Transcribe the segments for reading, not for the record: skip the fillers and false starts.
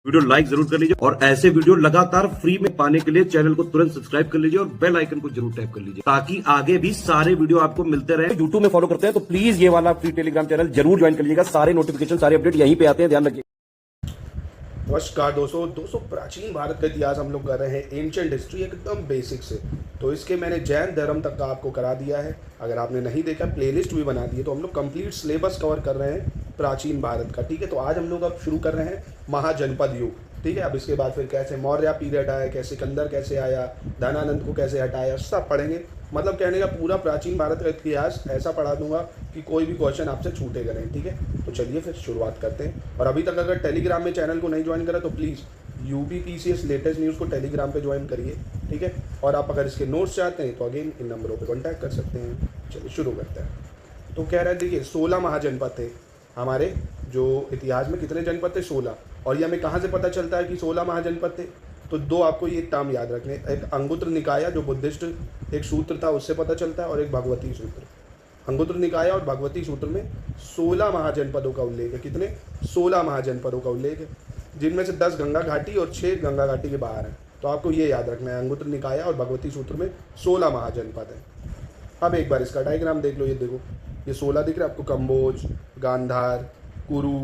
Video like जरूर कर लीजिए और ऐसे वीडियो लगातार फ्री में पाने के लिए चैनल को तुरंत सब्सक्राइब कर लीजिए और बेल आइकन को जरूर टैप कर लीजिए ताकि आगे भी सारे वीडियो आपको मिलते रहे। यूट्यूब में फॉलो करते हैं तो प्लीज ये वाला फ्री टेलीग्राम चैनल जरूर ज्वाइन कर लीजिएगा। सारे नोटिफिकेशन सारे अपडेट यहीं पे आते हैं, ध्यान रखिए। नमस्कार दोस्तों प्राचीन भारत का इतिहास हम लोग कर रहे हैं, एंशिएंट हिस्ट्री एकदम बेसिक से। तो इसके मैंने जैन धर्म तक का आपको करा दिया है। अगर आपने नहीं देखा प्लेलिस्ट भी बना दी है। तो हम लोग कंप्लीट सिलेबस कवर कर रहे हैं प्राचीन भारत का, ठीक है। तो आज हम लोग अब शुरू कर रहे हैं महाजनपद युग, ठीक है। अब इसके बाद फिर कैसे मौर्य पीरियड आया, कैसे सिकंदर कैसे आया, धनानंद को कैसे हटाया, सब पढ़ेंगे। मतलब कहने का पूरा प्राचीन भारत का इतिहास ऐसा पढ़ा दूंगा कि कोई भी क्वेश्चन आपसे छूटेगा नहीं, ठीक है। तो चलिए फिर शुरुआत करते हैं। और अभी तक अगर टेलीग्राम में चैनल को नहीं ज्वाइन करा तो प्लीज़ UPPCS लेटेस्ट न्यूज़ को टेलीग्राम पे ज्वाइन करिए, ठीक है। और आप अगर इसके नोट्स चाहते हैं तो अगेन इन नंबरों पे कांटेक्ट कर सकते हैं। चलिए शुरू करते हैं। तो कह रहे हैं, देखिए 16 महाजनपद थे हमारे जो इतिहास में। कितने जनपद थे? 16। और ये हमें कहाँ से पता चलता है कि 16 महाजनपद थे? तो दो आपको ये टर्म याद रखने, एक अंगुत्र निकाय जो बुद्धिस्ट एक सूत्र था उससे पता चलता है, और एक भगवती सूत्र। अंगुत्र निकाय और भगवती सूत्र में 16 महाजनपदों का उल्लेख है। कितने? 16 महाजनपदों का उल्लेख है, जिनमें से 10 गंगा घाटी और 6 गंगा घाटी के बाहर हैं। तो आपको ये याद रखना है, अंगुत्र निकाय और भगवती सूत्र में 16 महाजनपद है। अब एक बार इसका डायग्राम देख लो। ये देखो, ये 16 दिख रहा है आपको। कंबोज, गांधार, कुरु,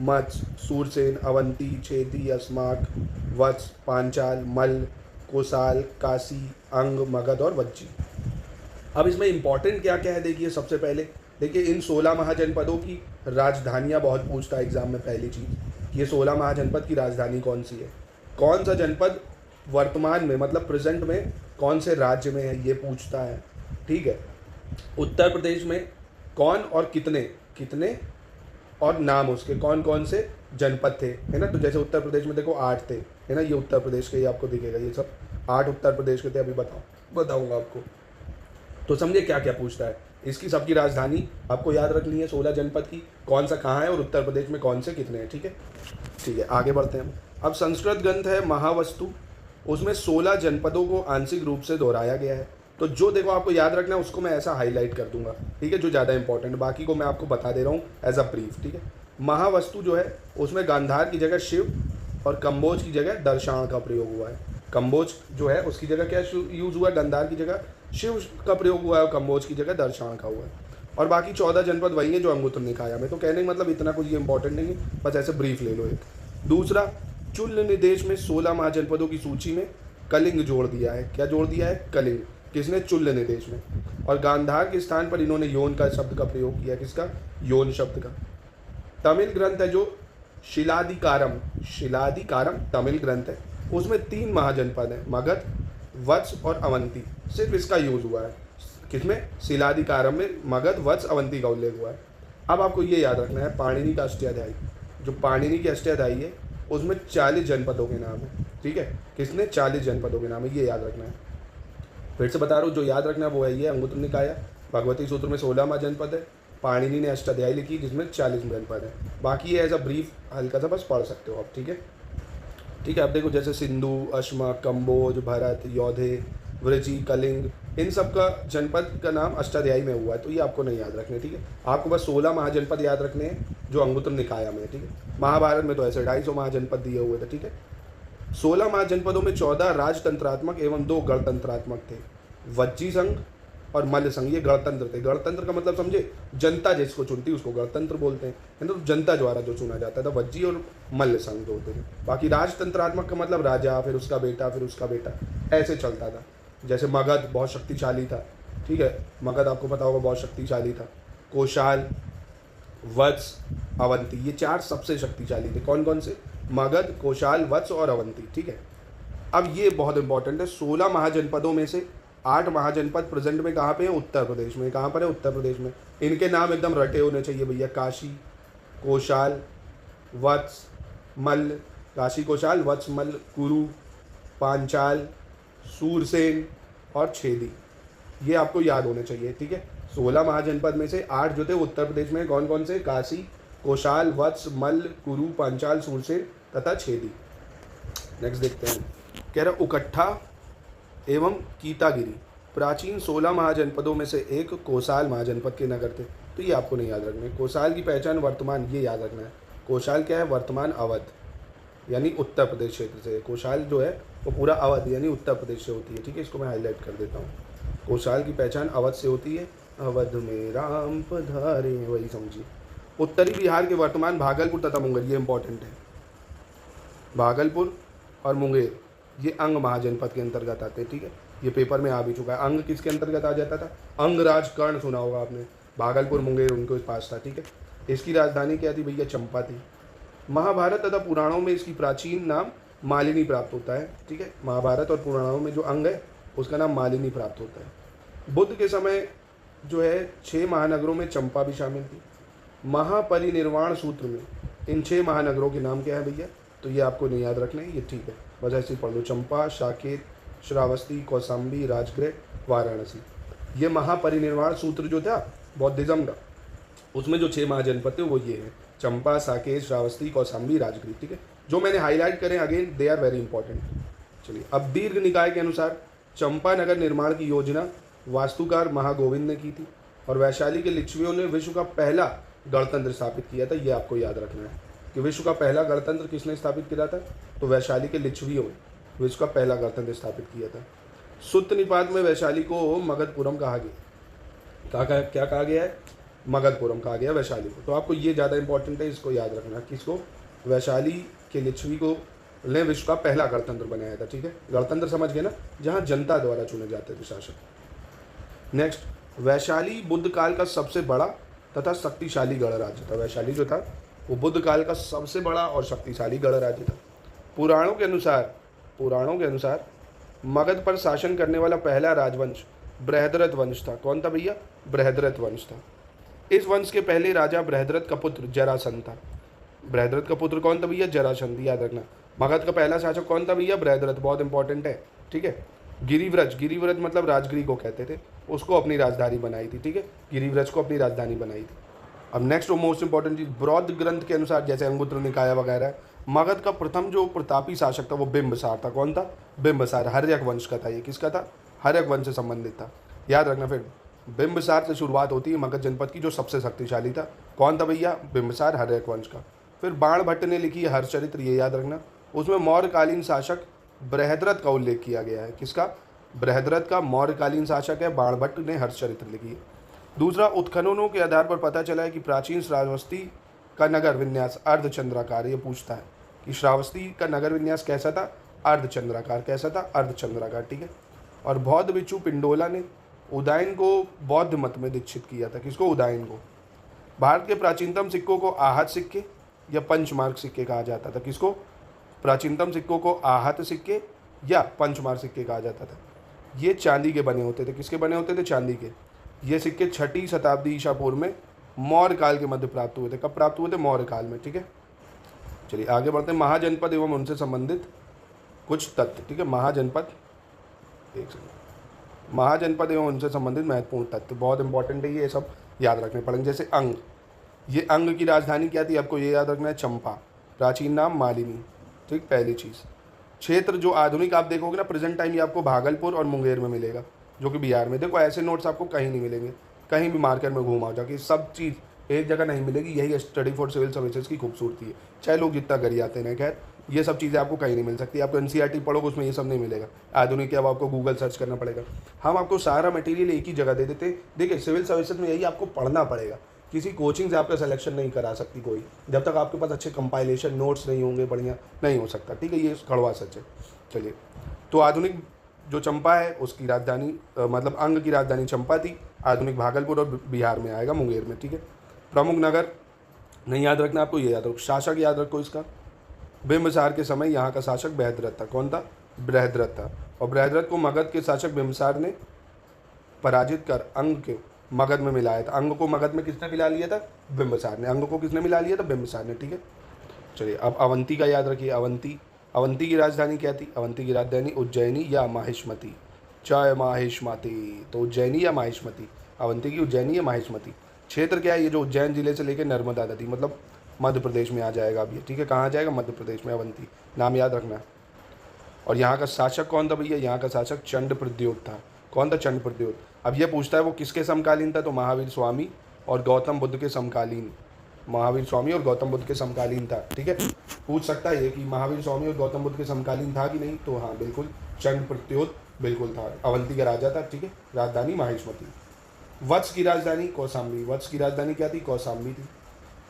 मत्स्य, सूरसेन, अवंती, छेदी, अस्माक, वत्स, पांचाल, मल्ल, कोसाल, काशी, अंग, मगध और वज्जी। अब इसमें इंपॉर्टेंट क्या क्या है देखिए। सबसे पहले देखिए, इन 16 महाजनपदों की राजधानियाँ बहुत पूछता है एग्जाम में। पहली चीज़, ये 16 महाजनपद की राजधानी कौन सी है, कौन सा जनपद वर्तमान में मतलब प्रेजेंट में कौन से राज्य में है, ये पूछता है, ठीक है। उत्तर प्रदेश में कौन और कितने कितने और नाम उसके कौन कौन से जनपद थे, है ना। तो जैसे उत्तर प्रदेश में देखो 8 थे, है ना। ये उत्तर प्रदेश के, ये आपको दिखेगा, ये सब 8 उत्तर प्रदेश के थे। अभी बताऊंगा आपको। तो समझे क्या क्या पूछता है। इसकी सबकी राजधानी आपको याद रखनी है 16 जनपद की, कौन सा कहाँ है और उत्तर प्रदेश में कौन से कितने हैं, ठीक है। ठीक है, आगे बढ़ते हैं। अब संस्कृत ग्रंथ है महावस्तु, उसमें 16 जनपदों को आंशिक रूप से दोहराया गया है। तो जो देखो आपको याद रखना है उसको मैं ऐसा हाईलाइट कर दूंगा, ठीक है, जो ज़्यादा इंपॉर्टेंट। बाकी को मैं आपको बता दे रहा हूँ एज अ ब्रीफ, ठीक है। महावस्तु जो है उसमें गांधार की जगह शिव और कंबोज की जगह दर्शान का प्रयोग हुआ है। कंबोज जो है उसकी जगह क्या यूज़ हुआ है, गांधार की जगह शिव का प्रयोग हुआ है, और कंबोज की जगह दर्शान का हुआ है। और बाकी 14 जनपद वही है जो अंगुत्र निकाय में। तो कहने का मतलब इतना कुछ ये इंपॉर्टेंट नहीं है, बस ऐसे ब्रीफ ले लो एक। दूसरा, चुल्ल निदेश में 16 महाजनपदों की सूची में कलिंग जोड़ दिया है। क्या जोड़ दिया है? कलिंग। किसने? चुल्ल निदेश में। और गांधार के स्थान पर इन्होंने योन का शब्द का प्रयोग किया। किसका? योन शब्द का। तमिल ग्रंथ है जो शिलादिकारम, शिलादिकारम तमिल ग्रंथ है, उसमें 3 महाजनपद हैं, मगध, वत्स और अवंती। सिर्फ इसका यूज हुआ है। किसमें? शिलादिकारम में मगध, वत्स, अवंती का उल्लेख हुआ है। अब आपको ये याद रखना है, पाणिनि का अष्टाध्यायी, जो पाणिनि की अष्टाध्यायी है उसमें 40 जनपदों के नाम है, ठीक है। किसने? 40 जनपदों के नाम है, ये याद रखना है। फिर से बता रहा हूँ, जो याद रखना है वो है ये अंगुत्र निकाय, भगवती सूत्र में 16 महाजनपद है, पाणिनि ने अष्टाध्यायी लिखी जिसमें 40 जनपद है। बाकी ये एज अ ब्रीफ हल्का सा बस पढ़ सकते हो आप, ठीक है। ठीक है, अब देखो जैसे सिंधु, अश्मा, कंबोज, भरत, योधे, वृजी, कलिंग, इन सब का जनपद का नाम अष्टाध्यायी में हुआ है। तो ये आपको नहीं याद रखने, ठीक है। आपको बस 16 महाजनपद याद रखने हैं जो अंगुत्र निकाय में है, ठीक है। महाभारत में तो ऐसे 250 महाजनपद दिए हुए थे, ठीक है। 16 महाजनपदों में 14 राजतंत्रात्मक एवं 2 गणतंत्रात्मक थे। वज्जी संघ और मल्ल संघ, ये गणतंत्र थे। गणतंत्र का मतलब समझे, जनता जिसको चुनती उसको गणतंत्र बोलते हैं, है ना। तो जनता द्वारा जो चुना जाता था, वज्जी और मल्ल संघ जो होते थे। बाकी राजतंत्रात्मक का मतलब राजा, फिर उसका बेटा, फिर उसका बेटा, ऐसे चलता था। जैसे मगध बहुत शक्तिशाली था, ठीक है। मगध आपको पता होगा बहुत शक्तिशाली था। कोशाल, वत्स, अवंती, ये 4 सबसे शक्तिशाली थे। कौन कौन से? मगध, कोशाल, वत्स और अवंती, ठीक है। अब ये बहुत इंपॉर्टेंट है, 16 महाजनपदों में से 8 महाजनपद प्रेजेंट में कहाँ पे है? उत्तर प्रदेश में। कहाँ पर है? उत्तर प्रदेश में। इनके नाम एकदम रटे होने चाहिए भैया। काशी, कोशाल, वत्स, मल्ल, काशी, कोशाल, वत्स, मल्ल, कुरु, पांचाल, सूरसेन और छेदी, ये आपको याद होने चाहिए, ठीक है। 16 महाजनपद में से 8 जो थे उत्तर प्रदेश में। कौन कौन से? काशी, कोशाल, वत्स, मल्ल, कुरु, पांचाल, सूरसेन तथा छेदी। नेक्स्ट देखते हैं। कह रहा उकट्ठा एवं कीतागिरी प्राचीन 16 महाजनपदों में से एक कोसाल महाजनपद के नगर थे। तो ये आपको नहीं याद रखना है। कोसाल की पहचान वर्तमान, ये याद रखना है। कोशाल क्या है? वर्तमान अवध। यानी उत्तर प्रदेश क्षेत्र से। कोशाल जो है वो पूरा अवध यानी उत्तर प्रदेश से होती है, ठीक है। इसको मैं हाईलाइट कर देता हूँ। कोशाल की पहचान अवध से होती है। अवध में राम पधारे, वही समझिए। उत्तरी बिहार के वर्तमान भागलपुर तथा मुंगेर, ये इंपॉर्टेंट है। भागलपुर और मुंगेर ये अंग महाजनपद के अंतर्गत आते हैं, ठीक है। ये पेपर में आ भी चुका है। अंग किसके अंतर्गत आ जाता था? अंगराज कर्ण सुना होगा आपने। भागलपुर मुंगेर उनके पास था, ठीक है। इसकी राजधानी क्या थी भैया? चंपा थी। महाभारत तथा पुराणों में इसकी प्राचीन नाम मालिनी प्राप्त होता है, ठीक है। महाभारत और पुराणों में जो अंग है उसका नाम मालिनी प्राप्त होता है। बुद्ध के समय जो है 6 महानगरों में चंपा भी शामिल थी। महापरिनिर्वाण सूत्र में इन 6 महानगरों के नाम क्या है भैया? तो ये आपको नहीं याद रखना है, ये ठीक है, बस ऐसे ही पढ़ लो। चंपा, साकेत, श्रावस्ती, कौशाम्बी, राजगृह, वाराणसी। ये महापरिनिर्वाण सूत्र जो था बौद्धिज्म का, उसमें जो 6 महाजनपद थे वो ये हैं: चंपा, साकेत, श्रावस्ती, कौशाम्बी, राजगृह, ठीक है। जो मैंने हाईलाइट करें again they are very important. चलिए, अब दीर्घ निकाय के अनुसार चंपा नगर निर्माण की योजना वास्तुकार महागोविंद ने की थी और वैशाली के लिच्छवियों ने विश्व का पहला गणतंत्र स्थापित किया था। ये आपको याद रखना है कि विश्व का पहला गणतंत्र किसने स्थापित किया था? तो वैशाली के लिच्छवियों ने विश्व का पहला गणतंत्र स्थापित किया था। सुत्त निपात में वैशाली को मगधपुरम कहा गया। क्या कहा गया है? मगधपुरम कहा गया वैशाली को। तो आपको ये ज़्यादा इंपॉर्टेंट है, इसको याद रखना। किसको? वैशाली के लिच्छवी को ने विश्व का पहला गणतंत्र बनाया था, ठीक है। गणतंत्र समझ गए ना, जहाँ जनता द्वारा चुने जाते थे शासक। नेक्स्ट, वैशाली बुद्ध काल का सबसे बड़ा तथा शक्तिशाली गणराज्य था। वैशाली जो था वो बुद्ध काल का सबसे बड़ा और शक्तिशाली गणराज्य था। पुराणों के अनुसार मगध पर शासन करने वाला पहला राजवंश बृहद्रथ वंश था। कौन था भैया? बृहद्रथ वंश था। इस वंश के पहले राजा बृहद्रथ का पुत्र जरासंध था। बृहद्रथ का पुत्र कौन था भैया? जरासंध, याद रखना। मगध का पहला शासक कौन था भैया? बृहद्रथ, बहुत इंपॉर्टेंट है, ठीक है। गिरिव्रज मतलब राजगिरी को कहते थे, उसको अपनी राजधानी बनाई थी, ठीक है। गिरिव्रज को अपनी राजधानी बनाई थी। अब नेक्स्ट और मोस्ट इंपॉर्टेंट चीज, बौद्ध ग्रंथ के अनुसार जैसे अंगुत्र निकाय वगैरह, मगध का प्रथम जो प्रतापी शासक था वो बिंबसार था। कौन था? बिंबसार। हर्यक वंश का था ये। किसका था? हर्यक वंश से संबंधित था, याद रखना। फिर बिंबसार से शुरुआत होती है मगध जनपद की, जो सबसे शक्तिशाली था। कौन था भैया? बिंबसार, हर्यक वंश का। फिर बाण भट्ट ने लिखी है हर्षचरित्र, ये याद रखना। उसमें मौर्यकालीन शासक बृहद्रथ का उल्लेख किया गया है। किसका? बृहद्रथ का मौर्यकालीन शासक है, बाण भट्ट ने हर्षचरित्र लिखी है। दूसरा, उत्खननों के आधार पर पता चला है कि प्राचीन श्रावस्ती का नगर विन्यास अर्धचंद्राकार। ये पूछता है कि श्रावस्ती का नगर विन्यास कैसा था? अर्धचंद्राकार। कैसा था? अर्धचंद्राकार, ठीक है। और बौद्ध भिक्षु पिंडोला ने उदयन को बौद्ध मत में दीक्षित किया था। किसको? उदयन को। भारत के प्राचीनतम सिक्कों को आहत सिक्के या पंचमार्क सिक्के कहा जाता था। किसको? प्राचीनतम सिक्कों को आहत सिक्के या पंचमार्क सिक्के कहा जाता था। ये चांदी के बने होते थे। किसके बने होते थे? चांदी के। ये सिक्के 6वीं शताब्दी ईसा पूर्व में मौर्य काल के मध्य प्राप्त हुए थे। कब प्राप्त हुए थे? मौर्य काल में, ठीक है। चलिए आगे बढ़ते हैं। महाजनपद एवं उनसे संबंधित कुछ तथ्य, ठीक है। महाजनपद एवं उनसे संबंधित महत्वपूर्ण तथ्य, बहुत इंपॉर्टेंट है, ये सब याद रखने पड़ेंगे। जैसे अंग, ये अंग की राजधानी क्या थी? आपको ये याद रखना है, चंपा। प्राचीन नाम मालिनी, ठीक। पहली चीज़। क्षेत्र जो आधुनिक आप देखोगे ना प्रेजेंट टाइम, ये आपको भागलपुर और मुंगेर में मिलेगा, जो कि बिहार में। देखो ऐसे नोट्स आपको कहीं नहीं मिलेंगे, कहीं भी मार्केट में घूम आओ जाके, सब चीज़ एक जगह नहीं मिलेगी। यही स्टडी फॉर सिविल सर्विसेज की खूबसूरती है, चाहे लोग जितना गरियाते हैं। खैर, ये सब चीज़ें आपको कहीं नहीं मिल सकती। आपको एनसीईआरटी पढ़ोगे उसमें ये सब नहीं मिलेगा। आधुनिक क्या, अब आपको गूगल सर्च करना पड़ेगा। हम आपको सारा मटेरियल एक ही जगह दे देते हैं। देखिए, सिविल सर्विसेज में यही आपको पढ़ना पड़ेगा। किसी कोचिंग से आपका सिलेक्शन नहीं करा सकती कोई, जब तक आपके पास अच्छे कंपाइलेशन नोट्स नहीं होंगे, बढ़िया नहीं हो सकता, ठीक है। ये कड़वा सच है। चलिए, तो आधुनिक जो चंपा है उसकी राजधानी मतलब अंग की राजधानी चंपा थी। आधुनिक भागलपुर और बिहार में आएगा, मुंगेर में, ठीक है। प्रमुख नगर नहीं याद रखना आपको, ये याद रखो। शासक याद रखो इसका, बिंबसार के समय यहाँ का शासक बृहद्रथ था। कौन था? बृहद्रथ था। और बृहद्रथ को मगध के शासक बिंबसार ने पराजित कर अंग के मगध में मिलाया था। अंग को मगध में किसने मिला लिया था? बिंबसार ने। अंग को किसने मिला लिया था? बिंबसार ने, ठीक है। चलिए, अब अवंती का याद रखिए। अवंती की राजधानी क्या थी? अवंती की राजधानी उज्जैनी या माहिष्मती। चाय माहिष्मती, तो उज्जैनी या माहिष्मती, अवंती की उज्जैनी या माहिष्मती। क्षेत्र क्या है? ये जो उज्जैन जिले से लेकर नर्मदा नदी, मतलब मध्य प्रदेश में आ जाएगा अब ये, ठीक है। कहाँ आ जाएगा? मध्य प्रदेश में। अवंती नाम याद रखना। और यहाँ का शासक कौन था भैया? यहाँ का शासक चंड प्रद्योत था। कौन था? चंड प्रद्योत। अब ये पूछता है वो किसके समकालीन था? तो महावीर स्वामी और गौतम बुद्ध के समकालीन। महावीर स्वामी और गौतम बुद्ध के समकालीन था, ठीक है। पूछ सकता है ये कि महावीर स्वामी और गौतम बुद्ध के समकालीन था कि नहीं, तो हाँ बिल्कुल, चंड प्रत्योत बिल्कुल था, अवंती का राजा था, ठीक है। राजधानी माहिष्मती। वत्स की राजधानी कौशाम्बी। वत्स की राजधानी क्या थी? कौशाम्बी थी,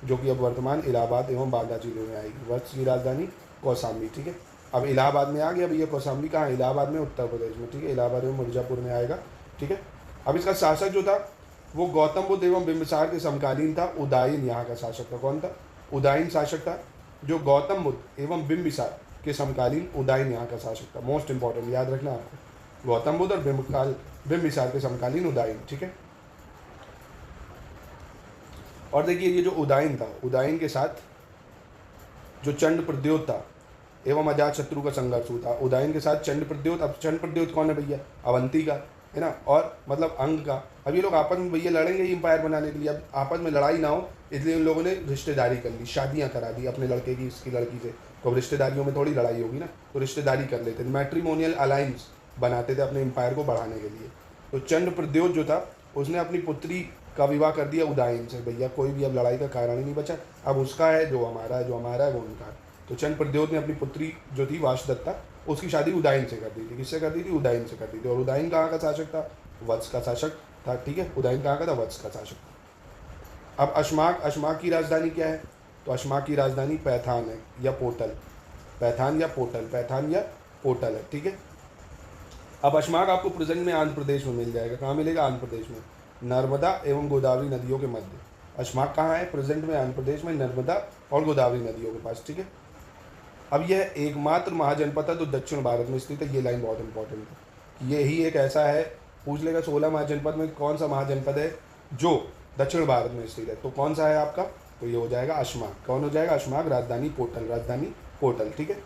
जो कि अब वर्तमान इलाहाबाद एवं बांदा जिले में आएगी। वत्स की राजधानी कौशाम्बी, ठीक है। अब इलाहाबाद में आ गया भैया, कौशाम्बी कहाँ है? इलाहाबाद में, उत्तर प्रदेश में, ठीक है। इलाहाबाद एवं मिर्जापुर में आएगा, ठीक है। अब इसका शासक जो था वो गौतम बुद्ध एवं बिंबिसार के समकालीन था। उदायन यहाँ का शासक था। कौन था? उदायन शासक था, जो गौतम बुद्ध एवं बिंबिसार के समकालीन उदायन यहाँ का शासक था। मोस्ट इंपॉर्टेंट, याद रखना आपको, गौतम बुद्ध और बिंबिसार के समकालीन उदायन, ठीक है। और देखिए ये जो उदायन था, उदायन के साथ जो चंड प्रद्योत था एवं अजात शत्रु का संघर्ष हुआ था। उदायन के साथ चंड प्रद्योत। अब चंड प्रद्योत कौन है भैया? अवंती का, है ना, और मतलब अंग का। अब ये लोग आपस में भैया लड़ेंगे इंपायर बनाने के लिए। अब आपस में लड़ाई ना हो इसलिए उन लोगों ने रिश्तेदारी कर ली, शादियां करा दी अपने लड़के की इसकी लड़की से। तो अब रिश्तेदारियों में थोड़ी लड़ाई होगी ना, तो रिश्तेदारी कर लेते थे, मैट्रिमोनियल अलायंस बनाते थे अपने इंपायर को बढ़ाने के लिए। तो चंड प्रद्योत जो था उसने अपनी पुत्री का विवाह कर दिया उदायन से। भैया कोई भी अब लड़ाई का कारण ही नहीं बचा, अब उसका है जो हमारा है, जो हमारा है वो उनका है। तो चंड प्रद्योत ने अपनी पुत्री जो थी वासुदत्ता, उसकी शादी उदायन से कर दी थी। किससे कर दी थी? उदायन से कर दी थी। और उदायन कहाँ का शासक था? वत्स का शासक था, ठीक है। उदायन कहाँ का था? वत्स का शासक था। अब अशमाक। अशमाक की राजधानी क्या है? तो अशमाक की राजधानी पैथान है या पोटल। पैथान या पोटल, पैथान या पोटल है, ठीक है। अब अशमाक आपको प्रेजेंट में आंध्र प्रदेश में मिल जाएगा। कहाँ मिलेगा? आंध्र प्रदेश में, नर्मदा एवं गोदावरी नदियों के मध्य। अशमाक कहाँ है? प्रेजेंट में आंध्र प्रदेश में, नर्मदा और गोदावरी नदियों के पास, ठीक है। अब यह एकमात्र महाजनपद है जो दक्षिण भारत में स्थित है। ये लाइन बहुत इंपॉर्टेंट है। यही एक ऐसा है, पूछ लेगा 16 महाजनपद में कौन सा महाजनपद है जो दक्षिण भारत में स्थित है, तो कौन सा है आपका? तो ये हो जाएगा अशमाक। कौन हो जाएगा? अशमाक। राजधानी पोटल, राजधानी पोटल, ठीक है।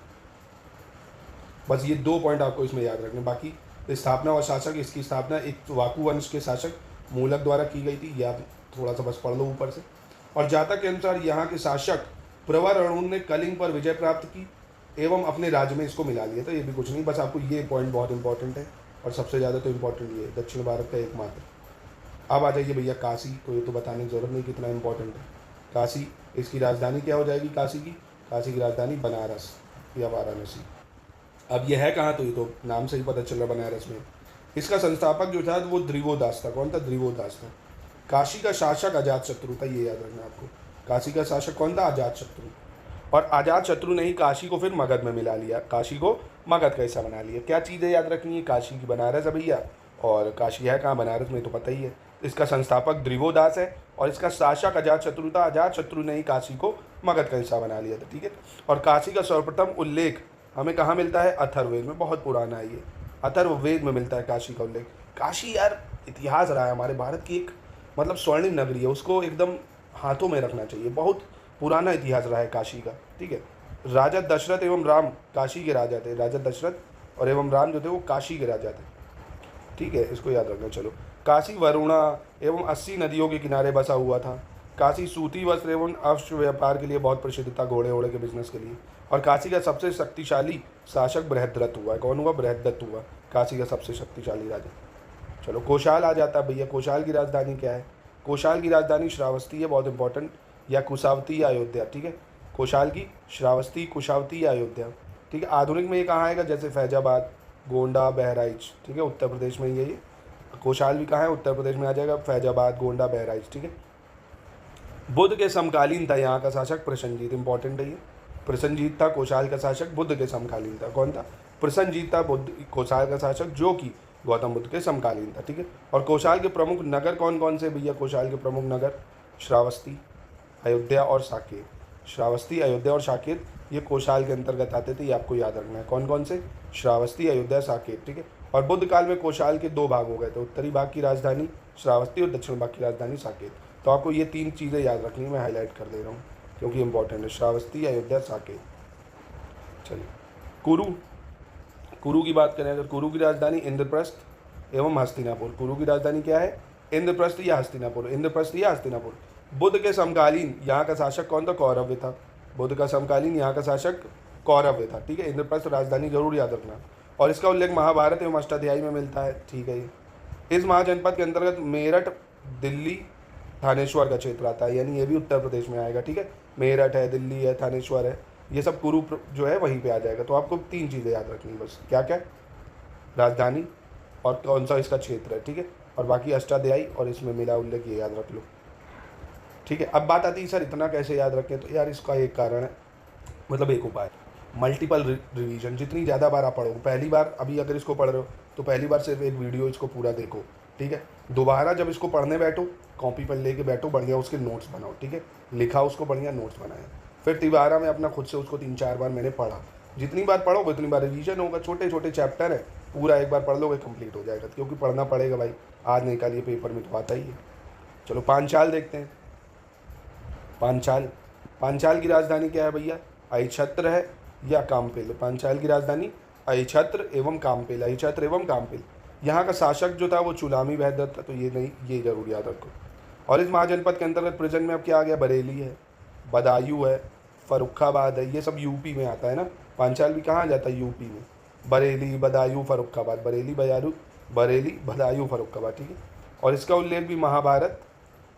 बस ये 2 पॉइंट आपको इसमें याद रखने। बाकी स्थापना और शासक, इसकी स्थापना एक वाकु वंश के शासक मूलक द्वारा की गई थी। या थोड़ा सा बस पढ़ लो ऊपर से। और जातक के अनुसार यहाँ के शासक प्रवर अरुण ने कलिंग पर विजय प्राप्त की एवं अपने राज्य में इसको मिला लिया। तो ये भी कुछ नहीं, बस आपको ये पॉइंट बहुत इंपॉर्टेंट है और सबसे ज़्यादा तो इम्पॉर्टेंट ये है, दक्षिण भारत का एकमात्र। अब आ जाइए भैया काशी। तो ये तो बताने की जरूरत नहीं कितना इंपॉर्टेंट है काशी। इसकी राजधानी क्या हो जाएगी काशी की? काशी की राजधानी बनारस या वाराणसी। अब यह है कहाँ? तो ये तो नाम से ही पता चल रहा, बनारस में। इसका संस्थापक जो था वो द्रिवोदास था। कौन था? द्रिवोदास था। काशी का शासक अजात शत्रु था, ये याद रखना आपको। काशी का शासक कौन था? अजात शत्रु। और अजात शत्रु ने ही काशी को फिर मगध में मिला लिया। काशी को मगध का हिस्सा बना लिया। क्या चीज़ें याद रखनी है? काशी की बनारस है भैया, और काशी है कहाँ? बनारस में, तो पता ही है। इसका संस्थापक द्रिवोदास है और इसका शासक अजात शत्रु था। अजात शत्रु ने ही काशी को मगध का हिस्सा बना लिया था, ठीक है। और काशी का सर्वप्रथम उल्लेख हमें कहाँ मिलता है? अथर्ववेद में। बहुत पुराना है ये, अथर्ववेद में मिलता है काशी का उल्लेख। काशी यार इतिहास रहा है हमारे भारत की एक मतलब स्वर्णिम नगरी है, उसको एकदम हाथों में रखना चाहिए। बहुत पुराना इतिहास रहा है काशी का, ठीक है। राजा दशरथ एवं राम काशी के राजा थे। राजा दशरथ और एवं राम जो थे वो काशी के राजा थे, ठीक है। इसको याद रखना। चलो, काशी वरुणा एवं 80 नदियों के किनारे बसा हुआ था। काशी सूती वस्त्र एवं अश्व व्यापार के लिए बहुत प्रसिद्ध था, घोड़े वोड़े के बिजनेस के लिए। और काशी का सबसे शक्तिशाली शासक बृहद्रथ हुआ है। कौन हुआ? बृहद्रथ हुआ, काशी का सबसे शक्तिशाली राजा। चलो, कोशाल आ जाता है भैया। कोशाल की राजधानी क्या है? कोशाल की राजधानी श्रावस्ती है, बहुत इंपॉर्टेंट, या कुशावती या अयोध्या, ठीक है। कोशाल की श्रावस्ती, कुशावती या अयोध्या, ठीक है। आधुनिक में ये कहाँ आएगा? जैसे फैजाबाद, गोंडा, बहराइच, ठीक है, उत्तर प्रदेश में ये कोशाल भी कहाँ है? उत्तर प्रदेश में आ जाएगा, फैजाबाद, गोंडा, बहराइच, ठीक है। बुद्ध के समकालीन था यहाँ का शासक प्रसन्नजीत। इंपॉर्टेंट है ये, प्रसन्नजीत था कोशाल का शासक, बुद्ध के समकालीन था। कौन था? प्रसन्नजीत था बुद्ध कोशाल का शासक, जो कि गौतम बुद्ध के समकालीन था, ठीक है। और कोशाल के प्रमुख नगर कौन कौन से भैया? कोशाल के प्रमुख नगर श्रावस्ती, अयोध्या और साकेत। श्रावस्ती, अयोध्या और साकेत ये कोशाल के अंतर्गत आते थे, ये आपको याद रखना है। कौन कौन से? श्रावस्ती, अयोध्या, साकेत, ठीक है। और बुद्ध काल में कोशाल के 2 भाग हो गए थे, उत्तरी भाग की राजधानी श्रावस्ती और दक्षिण भाग की राजधानी साकेत। तो आपको ये 3 चीज़ें याद रखनी है, मैं हाईलाइट कर दे रहा हूँ क्योंकि इंपॉर्टेंट है। श्रावस्ती, अयोध्या, साकेत। चलिए, कुरु। कुरु की बात करें अगर, कुरु की राजधानी इंद्रप्रस्थ एवं हस्तिनापुर। कुरु की राजधानी क्या है? इंद्रप्रस्थ या हस्तिनापुर। इंद्रप्रस्थ या हस्तिनापुर। बुद्ध के समकालीन यहाँ का शासक कौन था? कौरव्य था। बुद्ध का समकालीन यहाँ का शासक कौरव्य था, ठीक है। इंद्रप्रस्थ राजधानी जरूर याद रखना। और इसका उल्लेख महाभारत एवं अष्टाध्यायी में मिलता है, ठीक है। इस महाजनपद के अंतर्गत मेरठ, दिल्ली, थानेश्वर का क्षेत्र आता है, यानी ये भी उत्तर प्रदेश में आएगा, ठीक है। मेरठ है, दिल्ली है, थानेश्वर है, ये सब कुरु जो है वहीं पे आ जाएगा। तो आपको 3 चीज़ें याद रखनी है बस, क्या क्या, राजधानी और कौन सा इसका क्षेत्र है, ठीक है, और बाकी अष्टाध्यायी और इसमें मिला उल्लेख ये याद रख लो, ठीक है। अब बात आती है सर इतना कैसे याद रखें, तो यार इसका एक कारण है, मतलब एक उपाय, मल्टीपल रिवीजन। जितनी ज़्यादा बार आप पढ़ो, पहली बार अभी अगर इसको पढ़ रहे हो तो पहली बार सिर्फ एक वीडियो इसको पूरा देखो, ठीक है। दोबारा जब इसको पढ़ने बैठो, कॉपी पर लेके बैठो, बढ़िया उसके नोट्स बनाओ, ठीक है, लिखा उसको बढ़िया, नोट्स बनाया, फिर तिबारा में अपना खुद से उसको 3-4 बार मैंने पढ़ा। जितनी बार पढ़ोगे उतनी बार रिवीजन होगा, छोटे छोटे चैप्टर है, पूरा एक बार पढ़ लोगे कंप्लीट हो जाएगा, क्योंकि पढ़ना पड़ेगा भाई, आज निकालिए पेपर में तो आता ही है। चलो पांचाल देखते हैं। पांचाल की राजधानी क्या है भैया, अहिछत्र है या कामपेल। पांचाल की राजधानी अहिछत्र एवं कामपेल, अहिछत्र एवं कामपेल। यहाँ का शासक जो था वो चुलामी बहदत्त था, तो ये नहीं, ये जरूर याद रखो। और इस महाजनपद के अंतर्गत प्रेजेंट में अब क्या आ गया, बरेली है, बदायूं है, फर्रुखाबाद है, ये सब यूपी में आता है ना। पांचाल भी कहाँ जाता है, यूपी में, बरेली, बदायूं, फर्रुखाबाद, बरेली बदायूं फर्रुखाबाद, ठीक है। और इसका उल्लेख भी महाभारत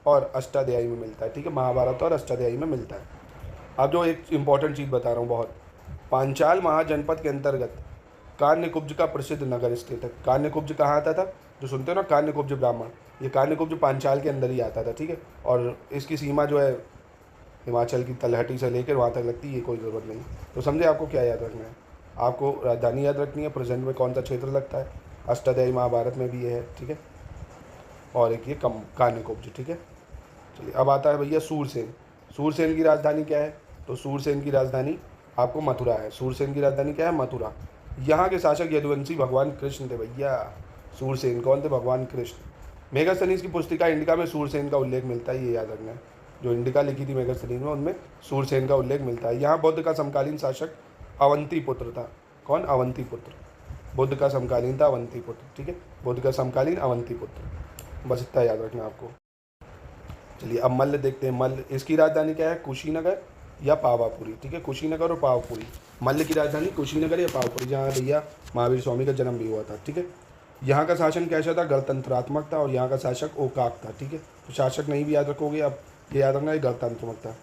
और अष्टाध्यायी में मिलता है, ठीक है, महाभारत और अष्टाध्यायी में मिलता है। अब जो एक इंपॉर्टेंट चीज़ बता रहा हूँ बहुत, पांचाल महाजनपद के अंतर्गत कान्यकुब्ज का प्रसिद्ध नगर स्थित है। कान्यकुब्ज कहाँ आता था, जो सुनते हो ना कान्यकुब्ज ब्राह्मण, ये कान्यकुब्ज पांचाल के अंदर ही आता था, ठीक है। और इसकी सीमा जो है हिमाचल की तलहटी से लेकर वहाँ तक लगती है, ये कोई ज़रूरत नहीं। तो समझे आपको क्या याद रखना है, आपको राजधानी याद रखनी है, प्रेजेंट में कौन सा क्षेत्र लगता है, अष्टाध्यायी महाभारत में भी ये है, ठीक है, और एक ये कान्यकुब्ज, ठीक है। चलिए अब आता है भैया सूरसेन। सूरसेन की राजधानी क्या है, तो सूरसेन की राजधानी आपको मथुरा है। सूरसेन की राजधानी क्या है, मथुरा। यहाँ के शासक यदुवंशी भगवान कृष्ण थे भैया। सूरसेन कौन थे, भगवान कृष्ण। मेगास्थनीज की पुस्तिका इंडिका में सूरसेन का उल्लेख मिलता है, ये याद रखना है। जो इंडिका लिखी थी मेगास्थनीज में, उनमें सूरसेन का उल्लेख मिलता है। यहाँ बौद्ध का समकालीन शासक अवंती पुत्र था। कौन, अवंती पुत्र। बुद्ध का समकालीन था अवंती पुत्र, ठीक है, बुद्ध का समकालीन अवंती पुत्र, बस इतना याद रखना आपको। चलिए अब मल्ल देखते हैं। मल्ल, इसकी राजधानी क्या है, कुशीनगर या पावापुरी, ठीक है, कुशीनगर और पावापुरी। मल्ल की राजधानी कुशीनगर या पावापुरी, जहाँ भैया महावीर स्वामी का जन्म भी हुआ था, ठीक है। यहाँ का शासन कैसा था, गणतंत्रात्मक था, और यहाँ का शासक ओकाक था, ठीक है। तो शासक नहीं भी याद रखोगे, अब ये याद रखना है गणतंत्रात्मक था।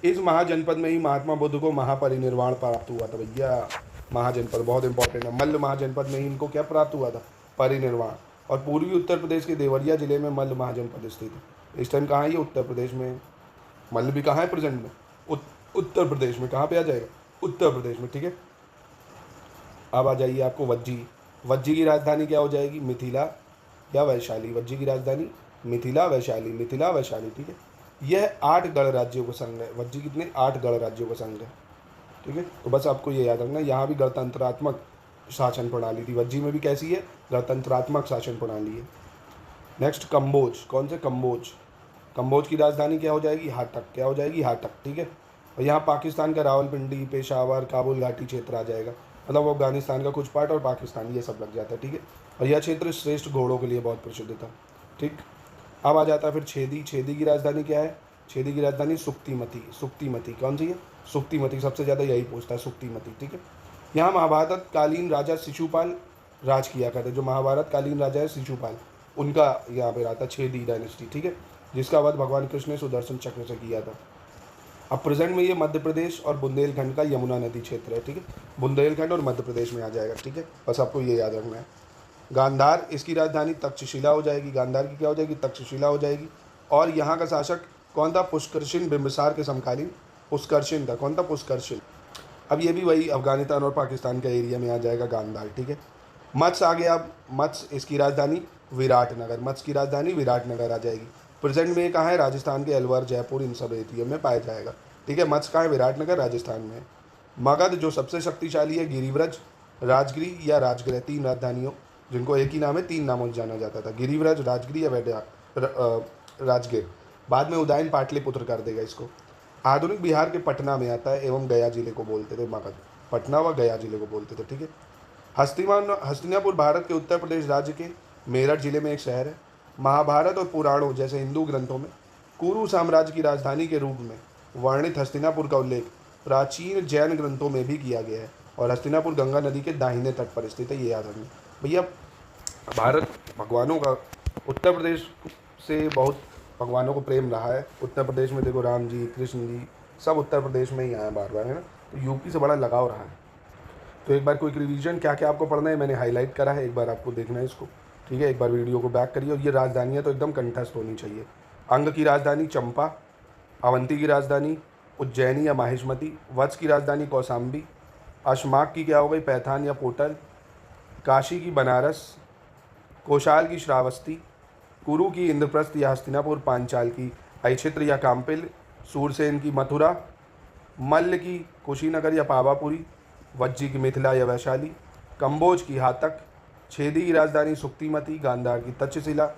इस महाजनपद में ही महात्मा बुद्ध को महापरिनिर्वाण प्राप्त हुआ था भैया। महाजनपद बहुत इंपॉर्टेंट है, मल्ल महाजनपद में ही इनको क्या प्राप्त हुआ था, परिनिर्वाण। और पूर्वी उत्तर प्रदेश के देवरिया जिले में मल्ल महाजनपद स्थित है। इस टाइम कहाँ है ये, उत्तर प्रदेश में। मल्ल भी कहाँ है प्रेजेंट में, उत्तर प्रदेश में। कहाँ पे आ जाएगा, उत्तर प्रदेश में, ठीक है। अब आ जाइए आपको वज्जी। वज्जी की राजधानी क्या हो जाएगी, मिथिला या वैशाली। वज्जी की राजधानी मिथिला वैशाली, ठीक है। यह 8 गणराज्यों का संघ है। वज्जी कितने, 8 गणराज्यों का संघ है, ठीक है। तो बस आपको ये याद रखना, यहाँ भी गणतंत्रात्मक शासन प्रणाली थी। वज्जी में भी कैसी है, गणतंत्रात्मक शासन प्रणाली है। नेक्स्ट कंबोज। कौन से, कंबोज। कंबोज की राजधानी क्या हो जाएगी, हाटक। क्या हो जाएगी, हाटक, ठीक है। और यहाँ पाकिस्तान का रावलपिंडी, पेशावर, काबुल घाटी क्षेत्र आ जाएगा, मतलब अफगानिस्तान का कुछ पार्ट और पाकिस्तान, ये सब लग जाता है, ठीक है। और यह क्षेत्र श्रेष्ठ घोड़ों के लिए बहुत प्रसिद्ध था, ठीक। अब आ जाता है फिर छेदी। छेदी की राजधानी क्या है, छेदी की राजधानी सुक्तिमती। सुक्तिमती कौन सी है, सुक्तिमती, सबसे ज़्यादा यही पूछता है, सुक्तिमती, ठीक है। यहाँ महाभारत कालीन राजा शिशुपाल राज किया करते। जो महाभारत कालीन राजा है शिशुपाल, उनका यहाँ पे रहा था छेदी डायनेस्टी, ठीक है, जिसका वध भगवान कृष्ण ने सुदर्शन चक्र से किया था। अब प्रेजेंट में ये मध्य प्रदेश और बुंदेलखंड का यमुना नदी क्षेत्र है, ठीक है। बुंदेलखंड और मध्य प्रदेश में आ जाएगा, ठीक है, बस आपको ये याद रखना है। गांधार, इसकी राजधानी तक्षशिला हो जाएगी। गांधार की क्या हो जाएगी, तक्षशिला हो जाएगी। और यहाँ का शासक कौन था, पुष्करशिन बिंबिसार के समकालीन पुष्करशिन था। कौन था, पुष्करशिन। अब ये भी वही अफगानिस्तान और पाकिस्तान का एरिया में आ जाएगा गांधार, ठीक है। मत्स्य आ गया। अब मत्स्य, इसकी राजधानी विराटनगर। मत्स्य की राजधानी विराटनगर आ जाएगी। प्रेजेंट में कहाँ है, राजस्थान के अलवर, जयपुर, इन सब एरिया में पाया जाएगा, ठीक है। मत्स्य कहाँ है, विराटनगर, राजस्थान में। मगध जो सबसे शक्तिशाली है, गिरिव्रज, राजगिरी या राजगृह, 3 राजधानियों जिनको एक ही नाम है, 3 नामों से जाना जाता था, गिरिव्रज, राजगिरी या राजगीर। बाद में उदयन पाटलिपुत्र कर देगा इसको। आधुनिक बिहार के पटना में आता है एवं गया जिले को बोलते थे मगध। पटना व गया जिले को बोलते थे, ठीक है। हस्तिनापुर भारत के उत्तर प्रदेश राज्य के मेरठ जिले में एक शहर है। महाभारत और पुराणों जैसे हिंदू ग्रंथों में कुरु साम्राज्य की राजधानी के रूप में वर्णित हस्तिनापुर का उल्लेख प्राचीन जैन ग्रंथों में भी किया गया है। और हस्तिनापुर गंगा नदी के दाहिने तट पर स्थित है, ये याद रखना भैया। भारत भगवानों का, उत्तर प्रदेश से बहुत भगवानों को प्रेम रहा है। उत्तर प्रदेश में देखो राम जी, कृष्ण जी, सब उत्तर प्रदेश में ही आए बार बार, है ना। तो यूपी से बड़ा लगाव रहा है। तो एक बार क्विक रिवीजन क्या क्या आपको पढ़ना है मैंने हाईलाइट करा है, एक बार आपको देखना है इसको, ठीक है। एक बार वीडियो को बैक करिए। और ये राजधानियाँ तो एकदम कंठस्थ होनी चाहिए। अंग की राजधानी चंपा, अवंती की राजधानी उज्जैनी या माहिष्मती, वत्स की राजधानी कौशाम्बी, अशमाक की क्या हो गई पैठान या पोटल, काशी की बनारस, कोशाल की श्रावस्ती, कुरु की इंद्रप्रस्थ या हस्तिनापुर, पांचाल की अक्षेत्र या काम्पिल, सूरसेन की मथुरा, मल्ल की कुशीनगर या पावापुरी, वज्जी की मिथिला या वैशाली, कंबोज की हातक, छेदी की राजधानी सुक्तिमती, गांधार की तक्षशिला,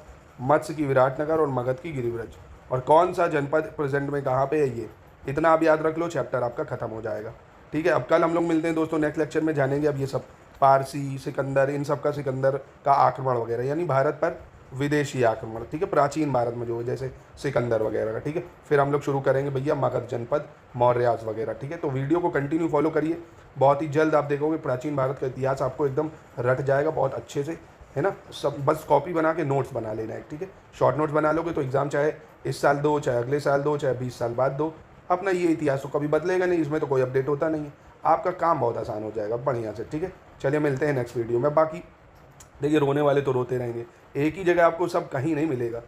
मत्स्य की विराटनगर और मगध की गिरिव्रज। और कौन सा जनपद प्रेजेंट में कहाँ पे है ये इतना आप याद रख लो, चैप्टर आपका खत्म हो जाएगा, ठीक है। अब कल हम लोग मिलते हैं दोस्तों, नेक्स्ट लेक्चर में जानेंगे अब ये सब पारसी, सिकंदर, इन सब का सिकंदर का आक्रमण वगैरह, यानी भारत पर विदेशी आक्रमण, ठीक है, प्राचीन भारत में जो है जैसे सिकंदर वगैरह का, ठीक है। फिर हम लोग शुरू करेंगे भैया मगध जनपद, मौर्यास वगैरह, ठीक है। तो वीडियो को कंटिन्यू फॉलो करिए, बहुत ही जल्द आप देखोगे प्राचीन भारत का इतिहास आपको एकदम रट जाएगा बहुत अच्छे से, है ना। सब बस कॉपी बना के नोट्स बना लेना है, ठीक है। शॉर्ट नोट्स बना लोगे तो एग्जाम चाहे इस साल दो, चाहे अगले साल दो, चाहे 20 साल बाद दो, अपना ये इतिहास तो कभी बदलेगा नहीं, इसमें तो कोई अपडेट होता नहीं है, आपका काम बहुत आसान हो जाएगा बढ़िया से, ठीक है। चलिए मिलते हैं नेक्स्ट वीडियो में। बाकी देखिए रोने वाले तो रोते रहेंगे, एक ही जगह आपको सब कहीं नहीं मिलेगा,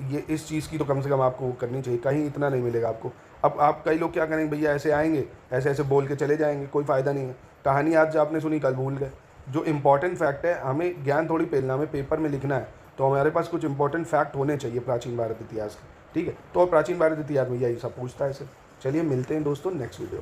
ये इस चीज़ की तो कम से कम आपको करनी चाहिए, कहीं इतना नहीं मिलेगा आपको। अब आप कई लोग क्या करेंगे भैया, ऐसे आएंगे ऐसे ऐसे बोल के चले जाएंगे, कोई फ़ायदा नहीं है। कहानी आज आपने सुनी कल भूल गए। जो इंपॉर्टेंट फैक्ट है, हमें ज्ञान थोड़ी पेलना, हमें पेपर में लिखना है, तो हमारे पास कुछ इंपॉर्टेंट फैक्ट होने चाहिए प्राचीन भारत इतिहास के, ठीक है। तो प्राचीन भारत इतिहास भैया ये सब पूछता है सर। चलिए मिलते हैं दोस्तों नेक्स्ट वीडियो।